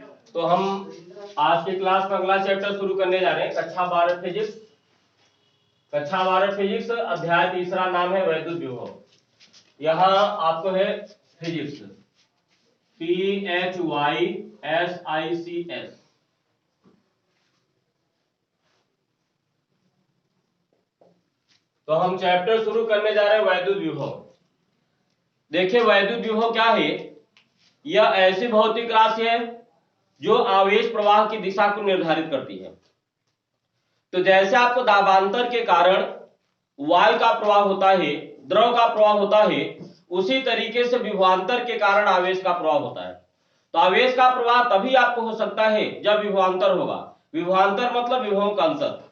तो हम आज के क्लास में अगला चैप्टर शुरू करने जा रहे हैं, कक्षा 12 फिजिक्स। कक्षा 12 फिजिक्स, अध्याय तीसरा, नाम है वैद्युत विभव। यहाँ आपको है फिजिक्स, PHYSICS। तो हम चैप्टर शुरू करने जा रहे हैं वैद्युत विभव। देखिए वैद्युत विभव क्या है। यह ऐसी भौतिक राशि है जो आवेश प्रवाह की दिशा को निर्धारित करती है। तो जैसे आपको दाबांतर के कारण वायु का प्रवाह होता है, द्रव का प्रवाह होता है, उसी तरीके से विभवांतर के कारण आवेश का प्रवाह होता है। तो आवेश का प्रवाह तभी आपको हो सकता है जब विभवांतर होगा। विभवांतर मतलब विभव का अंतर।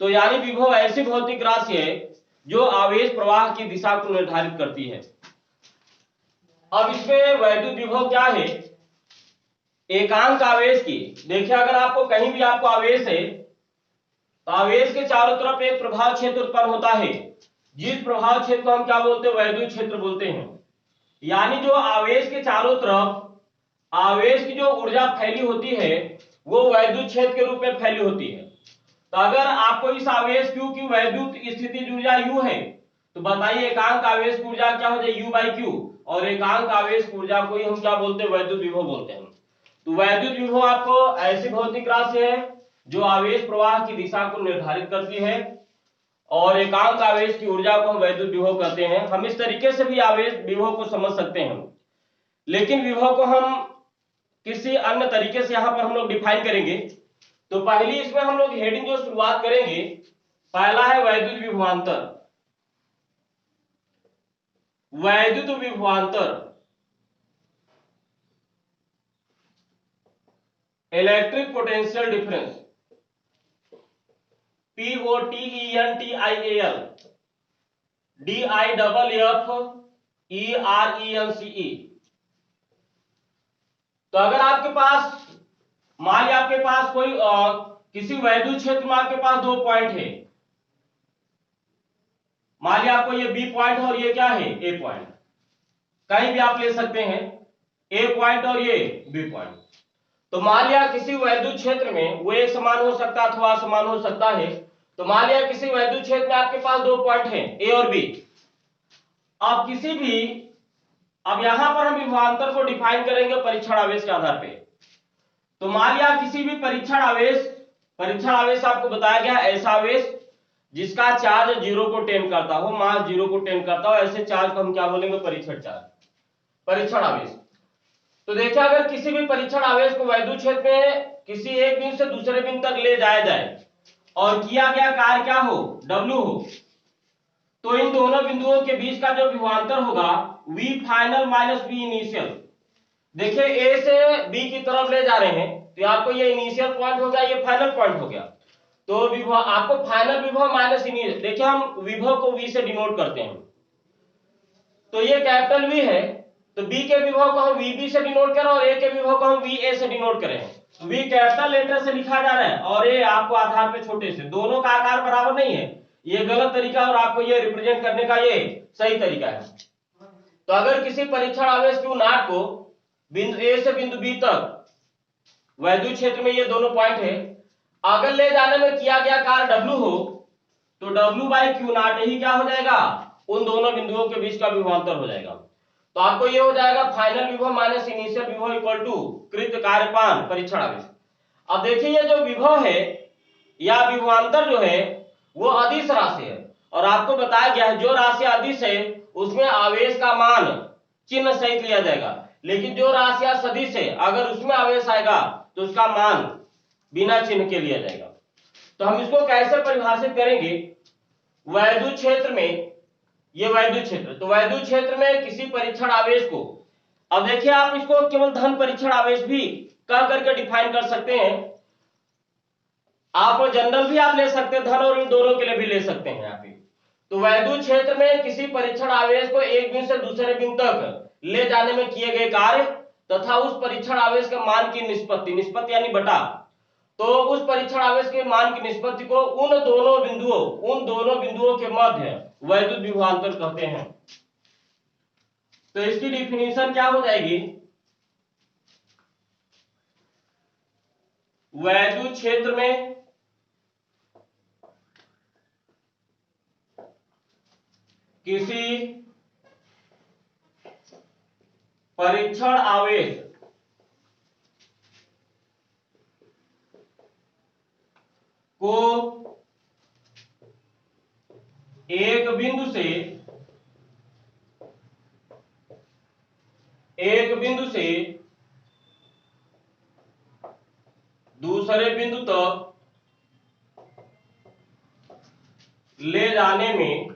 तो यानी विभव ऐसी भौतिक राशि है जो आवेश प्रवाह की दिशा को निर्धारित करती है। अब इसमें वैद्युत विभव क्या है, एकांक आवेश की। देखिए अगर आपको कहीं भी आपको आवेश है तो आवेश के चारों तरफ एक प्रभाव क्षेत्र उत्पन्न होता है, जिस प्रभाव क्षेत्र को हम क्या बोलते हैं, वैद्युत क्षेत्र बोलते हैं। यानी जो आवेश के चारों तरफ आवेश की जो ऊर्जा फैली होती है वो वैद्युत क्षेत्र के रूप में फैली होती है। तो अगर आपको इस आवेश Q की वैद्युत स्थितिज ऊर्जा U है तो बताइए एकांक आवेश की ऊर्जा क्या हो जाएगी, U/Q। और एकांक आवेश की ऊर्जा को ही हम क्या बोलते हैं, वैद्युत विभव बोलते हैं। तो वैद्युत विभव आपको ऐसी भौतिक राशि है जो आवेश प्रवाह की दिशा को निर्धारित करती है, और एकांक आवेश की ऊर्जा को हम वैद्युत विभव कहते हैं। हम इस तरीके से भी आवेश विभव को समझ सकते हैं, लेकिन विभव को हम किसी अन्य तरीके से यहां पर हम लोग डिफाइन करेंगे। तो पहली इसमें हम लोग हेडिंग जो शुरुआत करेंगे, पहला है वैद्युत विभवांतर। वैद्युत विभवांतर, electric potential difference, POTENTIAL DIFFERENCE। तो अगर आपके पास मान लिया आपके पास कोई किसी वैद्युत क्षेत्र में आपके पास दो पॉइंट है, मान लिया आपको ये B पॉइंट और ये क्या है, A पॉइंट। कहीं भी आप ले सकते हैं A पॉइंट और ये B पॉइंट। तो मान लिया किसी वैद्युत क्षेत्र में वो एक समान हो सकता है अथवा असमान हो सकता है। तो मान लिया किसी वैद्युत क्षेत्र में आपके पास दो पॉइंट हैं A और B। अब किसी भी, अब यहां पर हम विभवांतर को डिफाइन करेंगे परीक्षण आवेश के आधार पे। तो मान लिया किसी भी परीक्षण आवेश आपको बताया गया ऐसा आवेश जिसका चार्ज 0 को टेंड करता हो, मास 0 को टेंड करता हो, ऐसे चार्ज को हम क्या बोलेंगे, परीक्षण चार्ज, परीक्षण आवेश। तो देखिए अगर किसी भी परीक्षण आवेश को वैद्युत क्षेत्र में किसी एक बिंदु से दूसरे बिंदु तक ले जाया जाए और किया गया कार्य क्या हो, W हो, तो इन दोनों बिंदुओं के बीच का जो विभवांतर होगा V final minus V initial. देखिए A से B की तरफ ले जा रहे हैं तो आपको ये इनिशियल पॉइंट हो गया, ये फाइनल पॉइंट हो गया। तो विभव आपको फाइनल विभव माइनस इनिशियल, देखिए हम विभव को V से डिनोट करते हैं। तो ये कैपिटल V है, तो B के विभव को हम VB से डिनोट करें और A के विभव को हम VA से डिनोट करें। V कैपिटल लेटर से लिखा जा रहा है और A आपको आधार पे छोटे से, दोनों का आकार बराबर नहीं है, ये गलत तरीका और आपको ये रिप्रेजेंट करने का ये सही तरीका है। तो अगर किसी परीक्षण आवेश Q नॉट को बिंदु A से बिंदु B तक, वैद्युत क्षेत्र में ये दोनों पॉइंट है, अगर ले जाने में किया गया कार्य W हो तो W/Q नॉट ही क्या हो जाएगा, उन दोनों बिंदुओं के बीच का विभवांतर हो जाएगा। तो आपको ये हो जाएगा फाइनल विभव माइनस इनिशियल विभव इक्वल टू कृत कार्यपान परीक्षण आवेश। अब देखिए ये जो विभव है या विभवांतर जो है वो अदिश राशि है, और आपको बताया गया है जो राशि अदिश है उसमें आवेश का मान चिन्ह सहित लिया जाएगा, लेकिन जो राशि सदिश है अगर उसमें आवेश आएगा तो उसका मान बिना चिन्ह के लिया जाएगा। तो हम इसको कैसे परिभाषित करेंगे, वैद्युत क्षेत्र में, ये वैद्युत क्षेत्र, तो वैद्युत क्षेत्र में किसी परीक्षण आवेश को, अब देखिए आप इसको केवल धन परीक्षण आवेश भी कह करके डिफाइन कर सकते हैं, आप जनरल भी आप ले सकते हैं, धन और इन दोनों के लिए भी ले सकते हैं यहाँ पे। तो वैद्युत क्षेत्र में किसी परीक्षण आवेश को एक बिंदु से दूसरे बिंदु तक ले जाने में किए गए कार्य तथा उस परीक्षण आवेश के मान की निष्पत्ति, निष्पत्ति यानी बटा, तो उस परीक्षण आवेश के मान की निष्पत्ति को उन दोनों बिंदुओं के मध्य वैद्युत विभवांतर कहते हैं। तो इसकी डिफिनीशन क्या हो जाएगी, वैद्युत क्षेत्र में किसी परीक्षण आवेश को एक बिंदु से दूसरे बिंदु तक ले जाने में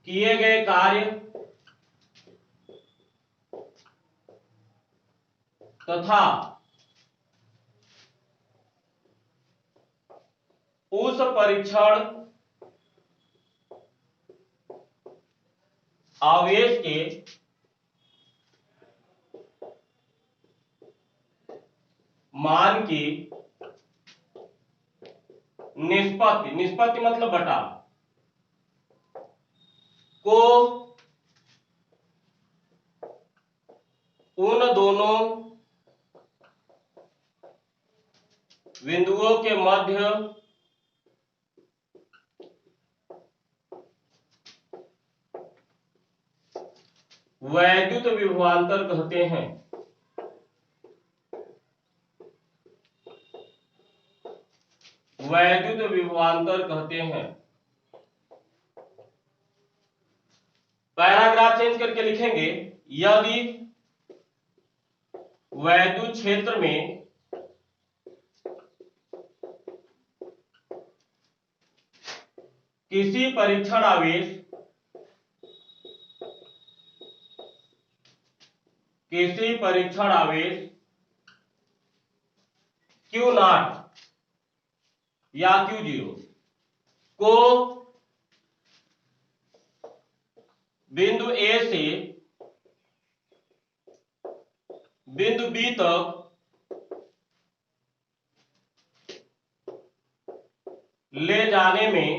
किए गए कार्य तथा उस परीक्षण आवेश के मान की निष्पत्ति मतलब बटा को उन दोनों बिंदुओं के मध्य वैद्युत विभवांतर कहते हैं। वैद्युत विभवांतर कहते हैं। पैराग्राफ चेंज करके लिखेंगे, यदि वैद्युत क्षेत्र में किसी परीक्षण आवेश Q0 या Q0 को बिंदु A से बिंदु B तक ले जाने में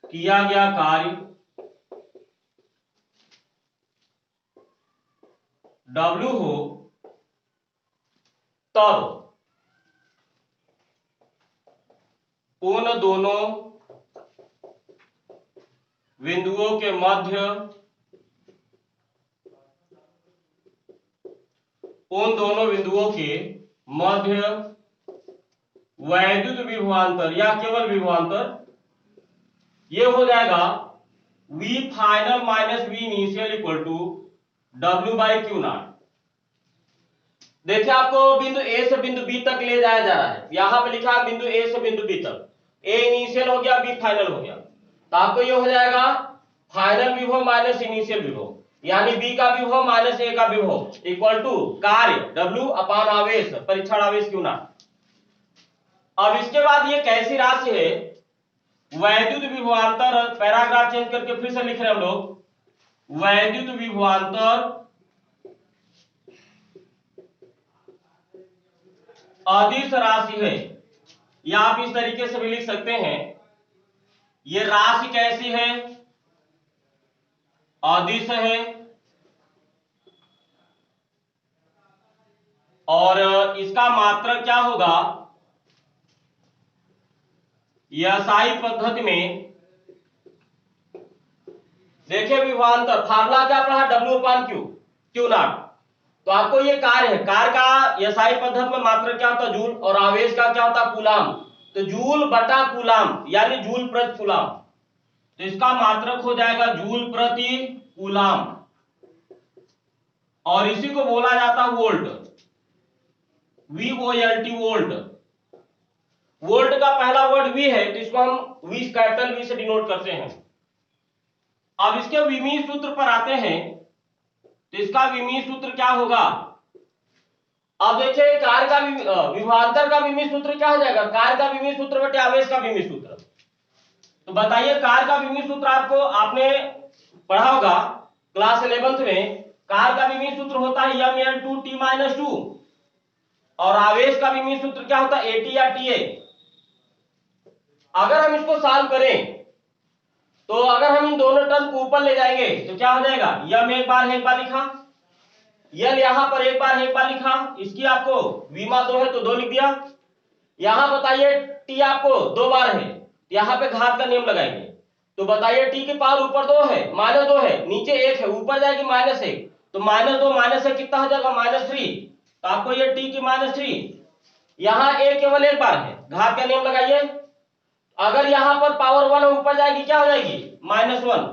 किया गया कार्य W हो, तब उन दोनों बिंदुओं के मध्य वैद्युत विभवांतर या केवल विभवांतर ये हो जाएगा V final minus V initial equal to W by Q0। देखिए आपको बिंदु A से बिंदु B तक ले जाया जा रहा है, यहां पे लिखा है बिंदु A से बिंदु B तक, A इनिशियल हो गया, B फाइनल हो गया, तो आपको ये हो जाएगा फाइनल विभव माइनस इनिशियल विभव, यानी B का विभव माइनस A का विभव इक्वल टू कार्य W अपान आवेश, परीक्षण आवेश Q0। अब इसके बाद ये कैसी राशि है, वैद्युत विभवांतर, पैराग्राफ चेंज करके फिर से लिख रहे हैं हम लोग, वैद्युत विभवांतर अदिश राशि है, या आप इस तरीके से भी लिख सकते हैं, ये राशि कैसी है, अदिश है, और इसका मात्रक क्या होगा, SI पद्धति में देखिए विभवांतर फार्मूला क्या पढ़ा, W अपान Q, Q0। तो आपको ये कार्य है, कार्य का SI पद्धति में मात्रक क्या होता है, जूल, और आवेश का क्या होता है, कूलाम, तो जूल बटा कूलाम यानी जूल प्रति कूलाम, तो इसका मात्रक हो जाएगा जूल प्रति कूलाम, और इसी को बोला जाता है वोल्ट, VOLT वोल्ट। वोल्ट का पहला वर्ड V है, तो इसको हम V कैपिटल V से डिनोट करते हैं। अब इसके विमीय सूत्र पर आते हैं, तो इसका विमीय सूत्र क्या होगा, अब देखिए कार्य का विभवांतर का विमीय सूत्र क्या हो जाएगा, कार्य का विमीय सूत्र बटे आवेश का विमीय सूत्र। तो बताइए कार्य का विमीय सूत्र आपको आपने पढ़ा होगा क्लास 11th में, कार्य का विमीय सूत्र होता है mL2T-2, और आवेश का विमीय सूत्र क्या होता है, AT या TA। अगर हम इसको सॉल्व करें तो अगर हम इन दोनों टर्म को ऊपर ले जाएंगे तो क्या हो जाएगा, यम एक बार लिखा, यल यहां पर एक बार लिखा, इसकी आपको विमा 2 है तो 2 लिख दिया। यहां बताइए टी आपको 2 बार है, यहां पे घात का नियम लगाएंगे, तो बताइए टी की पावर ऊपर 2 है, -2 है, नीचे 1 है, ऊपर जाएगी -1, तो -2 -1 कितना हो जाएगा, -3, तो आपको ये टी की -3, यहां a केवल एक बार है, घात का नियम लगाइए, अगर यहां पर पावर 1 ऊपर जाएगी क्या हो जाएगी, -1,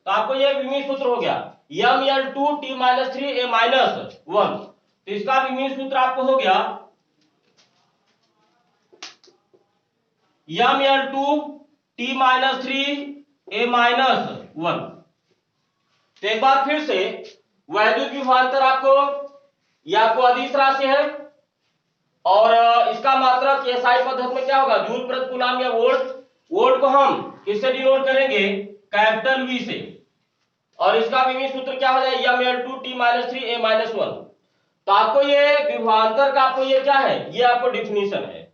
तो आपको ये विमीय सूत्र हो गया ml2 t - 3 a - 1, तो इसका विमीय सूत्र आपको हो गया ml2 t - 3 a - 1। तो एक बार फिर से वैद्युत विभवांतर आपको, यह आपको अदिश राशि है और इसका मात्रक एसआई पद्धति में क्या होगा, जूल प्रति कूलम या वोल्ट, वोल्ट को हम किससे डिनोट करेंगे, कैपिटल V से, और इसका विमीय सूत्र क्या हो जाएगा, ml2 t - 3 a - 1। तो आपको ये विभवांतर का आपको ये क्या है, ये आपको डिफिनीशन है।